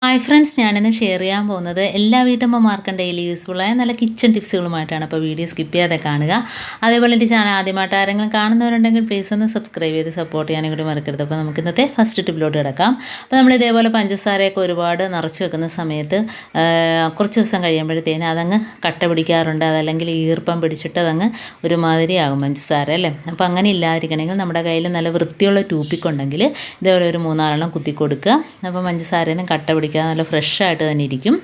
Hi friends, ഞാനിന്ന് share ചെയ്യാൻ പോകുന്നത് എല്ലാ വീട്ടമ്മമാർക്കും ഡെയിലി യൂസ്ഫുള്ളായ നല്ല കിച്ചൺ ടിപ്സുകളുമായിട്ടാണ്. അപ്പോൾ വീഡിയോ സ്കിപ്പ് ചെയ്യാതെ കാണുക. അതേപോലെ എൻ്റെ ചാനൽ ആദ്യമായിട്ട് ആരെങ്കിലും കാണുന്നവരുണ്ടെങ്കിൽ പ്ലീസ് ഒന്ന് സബ്സ്ക്രൈബ് ചെയ്ത് സപ്പോർട്ട് ചെയ്യാനും കൂടി മറക്കരുത്. അപ്പോൾ നമുക്ക് ഇന്നത്തെ ഫസ്റ്റ് ടിപ്പിലോട്ട് കിടക്കാം. അപ്പോൾ നമ്മൾ ഇതേപോലെ പഞ്ചസാരയൊക്കെ ഒരുപാട് നിറച്ച് വെക്കുന്ന സമയത്ത് കുറച്ച് ദിവസം കഴിയുമ്പോഴത്തേന് അതങ്ങ് കട്ട പിടിക്കാറുണ്ട്. അതല്ലെങ്കിൽ ഈർപ്പം പിടിച്ചിട്ട് അതങ്ങ് ഒരുമാതിരിയാകും പഞ്ചസാര അല്ലേ. അപ്പോൾ അങ്ങനെ ഇല്ലാതിരിക്കണമെങ്കിൽ നമ്മുടെ കയ്യിൽ നല്ല വൃത്തിയുള്ള ടൂപ്പിക്കുണ്ടെങ്കിൽ ഇതേപോലെ ഒരു 3-4 കുത്തി കൊടുക്കുക. അപ്പോൾ പഞ്ചസാരയൊന്നും കട്ട നല്ല ഫ്രഷായിട്ട് തന്നെ ഇരിക്കും.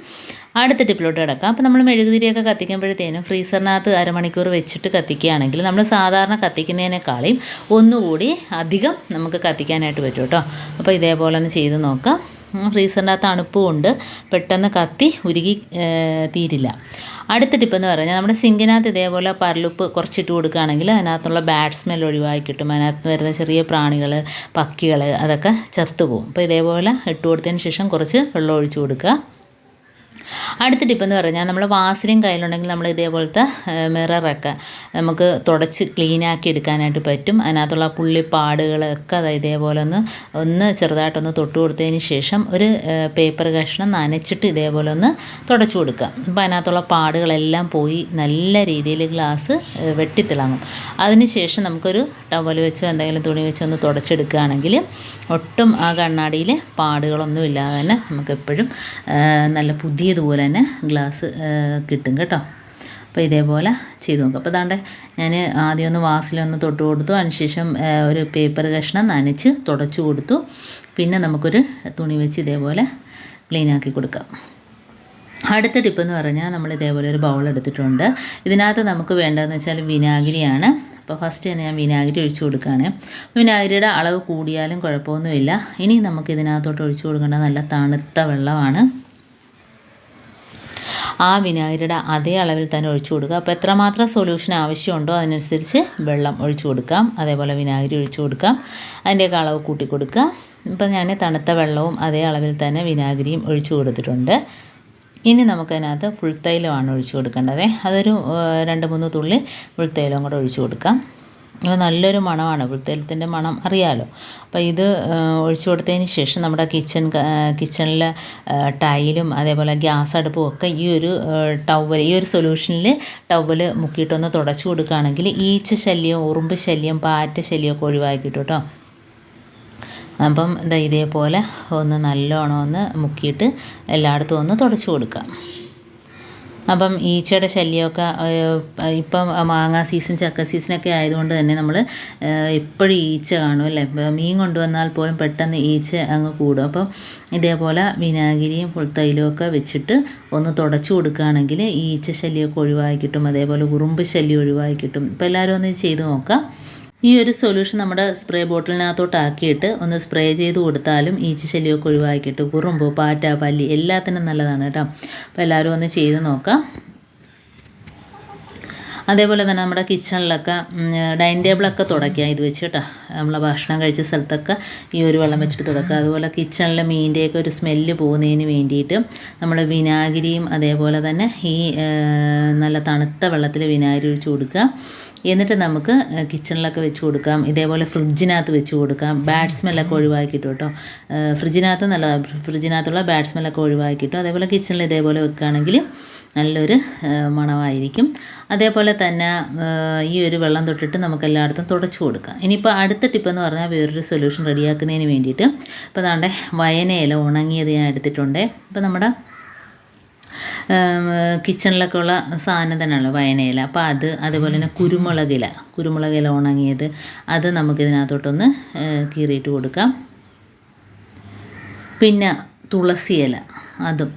അടുത്ത ടിപ്പിലോട്ട് കിടക്കാം. അപ്പോൾ നമ്മൾ മെഴുകുതിരിയൊക്കെ കത്തിക്കുമ്പോഴത്തേനും ഫ്രീസറിനകത്ത് അരമണിക്കൂർ വെച്ചിട്ട് കത്തിക്കുകയാണെങ്കിൽ നമ്മൾ സാധാരണ കത്തിക്കുന്നതിനേക്കാളും ഒന്നുകൂടി അധികം നമുക്ക് കത്തിക്കാനായിട്ട് പറ്റും കേട്ടോ. അപ്പോൾ ഇതേപോലെ ഒന്ന് ചെയ്ത് നോക്കാം. ഫ്രീസറിനകത്ത് തണുപ്പ് കൊണ്ട് പെട്ടെന്ന് കത്തി ഉരുകി തീരില്ല. അടുത്ത ടിപ്പെന്ന് പറഞ്ഞാൽ നമ്മുടെ സിങ്കിനകത്ത് ഇതേപോലെ പരലുപ്പ് കുറച്ചിട്ട് കൊടുക്കുകയാണെങ്കിൽ അതിനകത്തുള്ള ബാഡ് സ്മെൽ ഒഴിവാക്കി കിട്ടും. അതിനകത്ത് വരുന്ന ചെറിയ പ്രാണികൾ, പക്കികൾ അതൊക്കെ ചത്തുപോകും. അപ്പോൾ ഇതേപോലെ ഇട്ട് കൊടുത്തതിന് ശേഷം കുറച്ച് വെള്ളം ഒഴിച്ചു കൊടുക്കുക. അടുത്ത ടിപ്പെന്ന് പറഞ്ഞാൽ നമ്മൾ വാസലിൻ കയ്യിലുണ്ടെങ്കിൽ നമ്മൾ ഇതേപോലത്തെ മിററൊക്കെ നമുക്ക് തുടച്ച് ക്ലീനാക്കി എടുക്കാനായിട്ട് പറ്റും. അതിനകത്തുള്ള പുള്ളിപ്പാടുകളൊക്കെ ഇതേപോലെ ഒന്ന് ചെറുതായിട്ടൊന്ന് തൊട്ട് കൊടുത്തതിന് ശേഷം ഒരു പേപ്പർ കഷ്ണം നനച്ചിട്ട് ഇതേപോലെ ഒന്ന് തുടച്ചു കൊടുക്കുക. അപ്പോൾ അതിനകത്തുള്ള പാടുകളെല്ലാം പോയി നല്ല രീതിയിൽ ഗ്ലാസ് വെട്ടിത്തിളങ്ങും. അതിന് ശേഷം നമുക്കൊരു ടവൽ വെച്ചോ എന്തെങ്കിലും തുണി വെച്ചോ ഒന്ന് തുടച്ചെടുക്കുകയാണെങ്കിൽ ഒട്ടും ആ കണ്ണാടിയിൽ പാടുകളൊന്നും ഇല്ലാതെ തന്നെ നമുക്കെപ്പോഴും നല്ല പുതിയതുപോലെ തന്നെ ഗ്ലാസ് കിട്ടും കേട്ടോ. അപ്പോൾ ഇതേപോലെ ചെയ്ത് നോക്കുക. അപ്പോൾ അതാണ്ട് ഞാൻ ആദ്യം ഒന്ന് വാസിലൊന്ന് തൊട്ട് കൊടുത്തു. അതിനുശേഷം ഒരു പേപ്പർ കഷ്ണം നനച്ച് തുടച്ചു കൊടുത്തു. പിന്നെ നമുക്കൊരു തുണി വെച്ച് ഇതേപോലെ ക്ലീനാക്കി കൊടുക്കാം. അടുത്ത ടിപ്പെന്ന് പറഞ്ഞാൽ നമ്മൾ ഇതേപോലെ ഒരു ബൗൾ എടുത്തിട്ടുണ്ട്. ഇതിനകത്ത് നമുക്ക് വേണ്ടതെന്ന് വെച്ചാൽ വിനാഗിരിയാണ്. അപ്പോൾ ഫസ്റ്റ് തന്നെ ഞാൻ വിനാഗിരി ഒഴിച്ചു കൊടുക്കുകയാണ്. വിനാഗിരിയുടെ അളവ് കൂടിയാലും കുഴപ്പമൊന്നുമില്ല. ഇനി നമുക്ക് ഇതിനകത്തോട്ട് ഒഴിച്ചു കൊടുക്കേണ്ട നല്ല തണുത്ത വെള്ളമാണ്. ആ വിനാഗിരിയുടെ അതേ അളവിൽ തന്നെ ഒഴിച്ചു കൊടുക്കുക. അപ്പോൾ എത്രമാത്രം സൊല്യൂഷൻ ആവശ്യമുണ്ടോ അതിനനുസരിച്ച് വെള്ളം ഒഴിച്ചു കൊടുക്കാം. അതേപോലെ വിനാഗിരി ഒഴിച്ചു കൊടുക്കാം. അതിൻ്റെയൊക്കെ അളവ് കൂട്ടി കൊടുക്കുക. ഇപ്പം ഞാൻ തണുത്ത വെള്ളവും അതേ അളവിൽ തന്നെ വിനാഗിരിയും ഒഴിച്ചു കൊടുത്തിട്ടുണ്ട്. ഇനി നമുക്കതിനകത്ത് ഫുൾ തൈലമാണ് ഒഴിച്ചു കൊടുക്കേണ്ടത്. അതൊരു 2-3 തുള്ളി ഫുൾ തൈലവും കൂടെ ഒഴിച്ചു കൊടുക്കാം. അപ്പോൾ നല്ലൊരു മണമാണ്, പുൽത്തൈലത്തിൻ്റെ മണം അറിയാമല്ലോ. അപ്പോൾ ഇത് ഒഴിച്ചു കൊടുത്തതിന് ശേഷം നമ്മുടെ കിച്ചണിലെ ടൈലും അതേപോലെ ഗ്യാസ് അടുപ്പും ഒക്കെ ഈ ഒരു സൊല്യൂഷനിൽ ടവൽ മുക്കിയിട്ടൊന്ന് തുടച്ചു കൊടുക്കുകയാണെങ്കിൽ ഈച്ച ശല്യം, ഉറുമ്പ് ശല്യം, പാറ്റ ശല്യമൊക്കെ ഒഴിവാക്കി കിട്ടും കേട്ടോ. അപ്പം ഇതേപോലെ ഒന്ന് നല്ലോണം ഒന്ന് മുക്കിയിട്ട് എല്ലായിടത്തും ഒന്ന് തുടച്ചു കൊടുക്കുക. അപ്പം ഈച്ചയുടെ ശല്യമൊക്കെ ഇപ്പം മാങ്ങ സീസൺ, ചക്ക സീസണൊക്കെ ആയതുകൊണ്ട് തന്നെ നമ്മൾ എപ്പോഴും ഈച്ച കാണും അല്ലേ. മീൻ കൊണ്ടുവന്നാൽ പോലും പെട്ടെന്ന് ഈച്ച അങ്ങ് കൂടും. അപ്പം ഇതേപോലെ വിനാഗിരിയും ഫുൾ തൈലവും ഒക്കെ വെച്ചിട്ട് ഒന്ന് തുടച്ചു കൊടുക്കുകയാണെങ്കിൽ ഈച്ച ശല്യമൊക്കെ ഒഴിവാക്കി കിട്ടും. അതേപോലെ ഉറുമ്പ് ശല്യം ഒഴിവാക്കി കിട്ടും. അപ്പോൾ എല്ലാവരും ഒന്ന് ചെയ്ത് നോക്കാം. ഈ ഒരു സൊല്യൂഷൻ നമ്മുടെ സ്പ്രേ ബോട്ടിലിനകത്തോട്ടാക്കിയിട്ട് ഒന്ന് സ്പ്രേ ചെയ്ത് കൊടുത്താലും ഈച്ച ശല്യമൊക്കെ ഒഴിവാക്കിയിട്ട് ഉറുമ്പ്, പാറ്റ, പല്ലി എല്ലാത്തിനും നല്ലതാണ് കേട്ടോ. അപ്പോൾ എല്ലാവരും ഒന്ന് ചെയ്ത് നോക്കാം. അതേപോലെ തന്നെ നമ്മുടെ കിച്ചണിലൊക്കെ ഡൈനിങ് ടേബിളൊക്കെ തുടയ്ക്കുക ഇത് വെച്ച് കേട്ടോ. നമ്മൾ ഭക്ഷണം കഴിച്ച സ്ഥലത്തൊക്കെ ഈ ഒരു വെള്ളം വെച്ചിട്ട് തുടക്കുക. അതുപോലെ കിച്ചണിലെ മീൻ്റെയൊക്കെ ഒരു സ്മെല്ല് പോകുന്നതിന് വേണ്ടിയിട്ട് നമ്മൾ വിനാഗിരിയും അതേപോലെ തന്നെ ഈ നല്ല തണുത്ത വെള്ളത്തിൽ വിനാഗിരി ഒഴിച്ച് കൊടുക്കുക. എന്നിട്ട് നമുക്ക് കിച്ചണിലൊക്കെ വെച്ച് കൊടുക്കാം. ഇതേപോലെ ഫ്രിഡ്ജിനകത്ത് വെച്ച് കൊടുക്കാം. ബാഡ് സ്മെല്ലൊക്കെ ഒഴിവാക്കിയിട്ടു കേട്ടോ. ഫ്രിഡ്ജിനകത്ത് നല്ലതാണ്, ഫ്രിഡ്ജിനകത്തുള്ള ബാഡ് സ്മെല്ലൊക്കെ ഒഴിവാക്കിയിട്ടു. അതേപോലെ കിച്ചണിൽ ഇതേപോലെ വെക്കുകയാണെങ്കിൽ നല്ലൊരു മണമായിരിക്കും. അതേപോലെ തന്നെ ഈ ഒരു വെള്ളം തൊട്ടിട്ട് നമുക്ക് എല്ലായിടത്തും തുടച്ചു കൊടുക്കാം. ഇനിയിപ്പോൾ അടുത്ത ടിപ്പെന്ന് പറഞ്ഞാൽ വേറൊരു സൊല്യൂഷൻ റെഡിയാക്കുന്നതിന് വേണ്ടിയിട്ട് ഇപ്പോൾ ദാണ്ടെ വയനയില ഉണങ്ങിയത് ഞാൻ എടുത്തിട്ടുണ്ട്. ഇപ്പോൾ നമ്മുടെ കിച്ചണിലൊക്കെ ഉള്ള സാധനം തന്നെയാണല്ലോ വയനയില. അപ്പോൾ അതേപോലെ തന്നെ കുരുമുളകില ഉണങ്ങിയത് അത് നമുക്കിതിനകത്തോട്ടൊന്ന് കീറിയിട്ട് കൊടുക്കാം. പിന്നെ തുളസിയില, അതും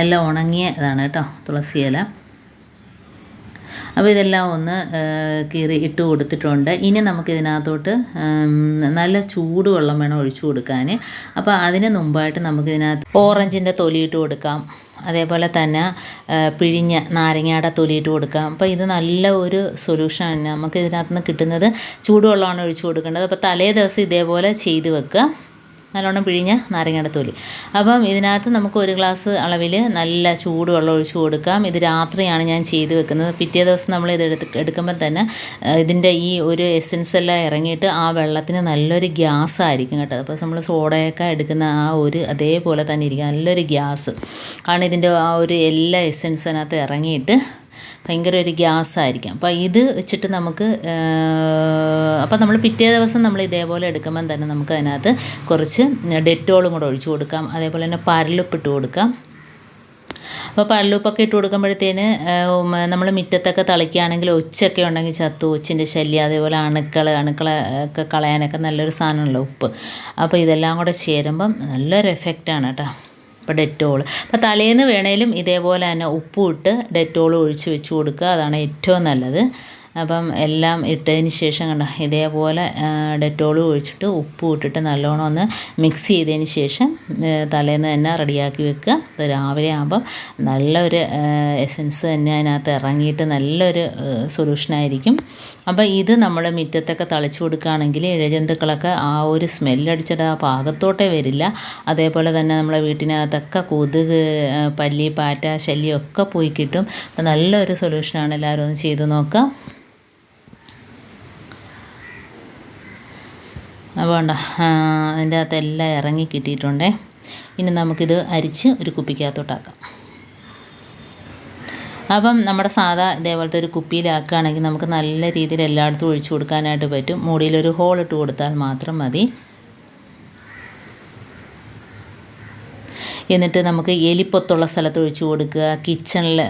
എല്ലാം ഉണങ്ങിയതാണ് കേട്ടോ, തുളസിയില. അപ്പോൾ ഇതെല്ലാം ഒന്ന് കീറി ഇട്ട് കൊടുത്തിട്ടുണ്ട്. ഇനി നമുക്കിതിനകത്തോട്ട് നല്ല ചൂടുവെള്ളം വേണം ഒഴിച്ചു കൊടുക്കാൻ. അപ്പോൾ അതിന് മുമ്പായിട്ട് നമുക്കിതിനകത്ത് ഓറഞ്ചിൻ്റെ തൊലിയിട്ട് കൊടുക്കാം. അതേപോലെ തന്നെ പിഴിഞ്ഞ നാരങ്ങയുടെ തൊലിയിട്ട് കൊടുക്കാം. അപ്പോൾ ഇത് നല്ല ഒരു സൊല്യൂഷനാണ്. നമുക്ക് ഇതിനകത്ത് നിന്ന് കിട്ടുന്നത് ചൂടുവെള്ളമാണ് ഒഴിച്ചു കൊടുക്കേണ്ടത്. അപ്പോൾ തലേ ദിവസം ഇതേപോലെ ചെയ്ത് വെക്കുക. നല്ലോണം പിഴിഞ്ഞ നാരങ്ങയുടെ തൊലി. അപ്പം ഇതിനകത്ത് നമുക്ക് 1 ഗ്ലാസ് അളവിൽ നല്ല ചൂടുവെള്ളം ഒഴിച്ച് കൊടുക്കാം. ഇത് രാത്രിയാണ് ഞാൻ ചെയ്ത് വെക്കുന്നത്. പിറ്റേ ദിവസം നമ്മൾ ഇത് എടുക്കുമ്പോൾ തന്നെ ഇതിൻ്റെ ഈ ഒരു എസൻസ് എല്ലാം ഇറങ്ങിയിട്ട് ആ വെള്ളത്തിന് നല്ലൊരു ഗ്യാസ് ആയിരിക്കും കേട്ടോ. അപ്പോൾ നമ്മൾ സോഡയൊക്കെ എടുക്കുന്ന ആ ഒരു അതേപോലെ തന്നെ ഇരിക്കും, നല്ലൊരു ഗ്യാസ്. കാരണം ഇതിൻ്റെ ആ ഒരു എല്ലാ എസൻസിനകത്ത് ഇറങ്ങിയിട്ട് ഭയങ്കര ഒരു ഗ്യാസായിരിക്കും. അപ്പോൾ ഇത് വെച്ചിട്ട് നമുക്ക് അപ്പോൾ നമ്മൾ പിറ്റേ ദിവസം നമ്മൾ ഇതേപോലെ എടുക്കുമ്പം തന്നെ നമുക്ക് അതിനകത്ത് കുറച്ച് ഡെറ്റോളും കൂടെ ഒഴിച്ച് കൊടുക്കാം. അതേപോലെ തന്നെ പരലുപ്പിട്ട് കൊടുക്കാം. അപ്പോൾ പരലുപ്പൊക്കെ ഇട്ട് കൊടുക്കുമ്പോഴത്തേന് നമ്മൾ മുറ്റത്തൊക്കെ തളിക്കുകയാണെങ്കിൽ ഒച്ചൊക്കെ ഉണ്ടെങ്കിൽ ചത്തു, ഒച്ചിൻ്റെ ശല്യം, അതേപോലെ അണുക്കളെ ഒക്കെ കളയാനൊക്കെ നല്ലൊരു സാധനമല്ലോ ഉപ്പ്. അപ്പോൾ ഇതെല്ലാം കൂടെ ചേരുമ്പം നല്ലൊരു എഫക്റ്റാണ് കേട്ടോ. അപ്പോൾ ഡെറ്റോൾ, അപ്പോൾ തലേന്ന് വേണേലും ഇതേപോലെ തന്നെ ഉപ്പും ഇട്ട് ഡെറ്റോൾ ഒഴിച്ച് വെച്ച് കൊടുക്കുക, അതാണ് ഏറ്റവും നല്ലത്. അപ്പം എല്ലാം ഇട്ടതിന് ശേഷം കണ്ടോ ഇതേപോലെ ഡെറ്റോൾ ഒഴിച്ചിട്ട് ഉപ്പും ഇട്ടിട്ട് നല്ലോണം ഒന്ന് മിക്സ് ചെയ്തതിന് ശേഷം തലേന്ന് തന്നെ റെഡിയാക്കി വെക്കുക. അപ്പോൾ രാവിലെ ആകുമ്പം നല്ലൊരു എസൻസ് തന്നെ അതിനകത്ത് ഇറങ്ങിയിട്ട് നല്ലൊരു സൊല്യൂഷനായിരിക്കും. അപ്പോൾ ഇത് നമ്മൾ മുറ്റത്തൊക്കെ തളിച്ചു കൊടുക്കുകയാണെങ്കിൽ ഇഴജന്തുക്കളൊക്കെ ആ ഒരു സ്മെല്ലടിച്ചിട്ട് ആ ഭാഗത്തോട്ടേ വരില്ല. അതേപോലെ തന്നെ നമ്മളെ വീട്ടിനകത്തൊക്കെ കൊതുക്, പല്ലി, പാറ്റ ശല്യമൊക്കെ പോയി കിട്ടും. അപ്പോൾ നല്ലൊരു സൊല്യൂഷനാണ്, എല്ലാവരും ഒന്ന് ചെയ്ത് നോക്കാം. അപ്പോൾ വേണ്ട അതിൻ്റെ അകത്ത് എല്ലാം ഇറങ്ങി കിട്ടിയിട്ടുണ്ടേ. ഇനി നമുക്കിത് അരിച്ച് ഒരു കുപ്പിക്കകത്തോട്ടാക്കാം. അപ്പം നമ്മുടെ സാധാ ഇതേപോലത്തെ ഒരു കുപ്പിയിലാക്കുകയാണെങ്കിൽ നമുക്ക് നല്ല രീതിയിൽ എല്ലായിടത്തും ഒഴിച്ചു കൊടുക്കാനായിട്ട് പറ്റും. മൂടിയിലൊരു ഹോൾ ഇട്ട് കൊടുത്താൽ മാത്രം മതി. എന്നിട്ട് നമുക്ക് എലിപ്പൊത്തുള്ള സ്ഥലത്ത് ഒഴിച്ച് കൊടുക്കുക, കിച്ചണിൽ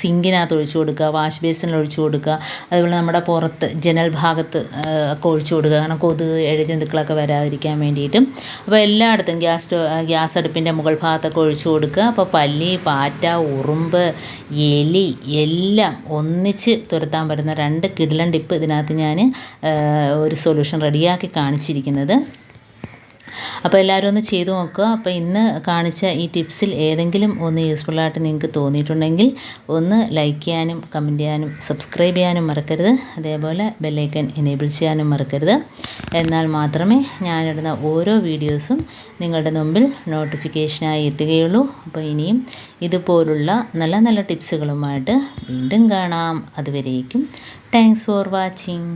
സിങ്കിനകത്ത് ഒഴിച്ച് കൊടുക്കുക, വാഷ് ബേസിനിൽ ഒഴിച്ച് കൊടുക്കുക, അതുപോലെ നമ്മുടെ പുറത്ത് ജനൽ ഭാഗത്ത് ഒക്കെ ഒഴിച്ച് കൊടുക്കുക. കാരണം കൊതുക്, ഇഴജന്തുക്കളൊക്കെ വരാതിരിക്കാൻ വേണ്ടിയിട്ടും. അപ്പോൾ എല്ലായിടത്തും ഗ്യാസ് അടുപ്പിൻ്റെ മുകൾ ഭാഗത്തൊക്കെ ഒഴിച്ച് കൊടുക്കുക. അപ്പോൾ പല്ലി, പാറ്റ, ഉറുമ്പ്, എലി എല്ലാം ഒന്നിച്ച് തുരത്താൻ പറ്റുന്ന 2 കിടിലൻ ടിപ്പ് ഇതിനകത്ത് ഞാൻ ഒരു സൊല്യൂഷൻ റെഡിയാക്കി കാണിച്ചിരിക്കുന്നത്. അപ്പോൾ എല്ലാവരും ഒന്ന് ചെയ്തു നോക്കുക. അപ്പോൾ ഇന്ന് കാണിച്ച ഈ ടിപ്സിൽ ഏതെങ്കിലും ഒന്ന് യൂസ്ഫുള്ളായിട്ട് നിങ്ങൾക്ക് തോന്നിയിട്ടുണ്ടെങ്കിൽ ഒന്ന് ലൈക്ക് ചെയ്യാനും കമൻറ്റ് ചെയ്യാനും സബ്സ്ക്രൈബ് ചെയ്യാനും മറക്കരുത്. അതേപോലെ ബെല്ലൈക്കൻ എനേബിൾ ചെയ്യാനും മറക്കരുത്. എന്നാൽ മാത്രമേ ഞാനിടുന്ന ഓരോ വീഡിയോസും നിങ്ങളുടെ മുമ്പിൽ നോട്ടിഫിക്കേഷനായി എത്തുകയുള്ളൂ. അപ്പോൾ ഇനിയും ഇതുപോലുള്ള നല്ല നല്ല ടിപ്സുകളുമായിട്ട് വീണ്ടും കാണാം. അതുവരേക്കും താങ്ക്സ് ഫോർ വാച്ചിങ്.